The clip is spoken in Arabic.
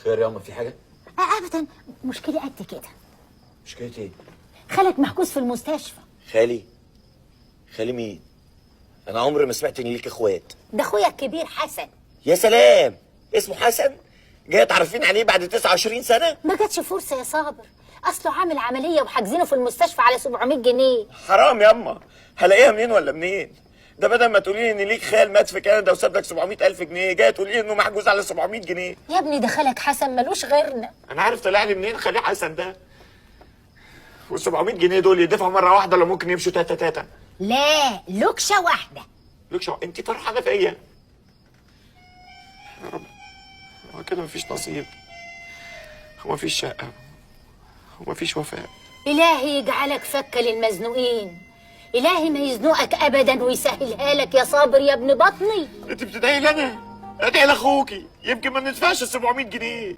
خير يا أما، في حاجة؟ ابدا، مشكله قد كده. مشكلة ايه؟ خالك محجوز في المستشفى. خالي؟ خالي مين؟ انا عمري ما سمعت ان ليك اخوات. ده اخويا الكبير حسن. يا سلام، اسمه حسن؟ جاي تعرفين عليه بعد 29 سنه؟ ما جاتش فرصه يا صابر، اصله عامل عمليه وحاجزينه في المستشفى على 700 جنيه. حرام ياما، هلاقيها منين ولا منين؟ ده بدل ما تقولي لي ان ليك خال مات في كندا وساب لك 700,000 جنيه، جايه تقولي لي انه محجوز على 700 جنيه. يا ابني ده خالك حسن ملوش غيرنا. انا عارف طلع لي منين خالي حسن ده. وال 700 جنيه دول يدفعوا مره واحده ولا ممكن يمشوا تاتا تاتا؟ لا، لوكشه واحده. لك شو انت فرحانه فيا؟ يا رب، هو كده مفيش نصيب، ومفيش شقه، ومفيش وفاء. الهي يجعلك فكه للمزنوقين، الهي ما يزنقك ابدا ويسهلها لك يا صابر يا ابن بطني. انت بتدعي لي انا؟ ادعي لاخوكي، يمكن ما ندفعش ال 700 جنيه.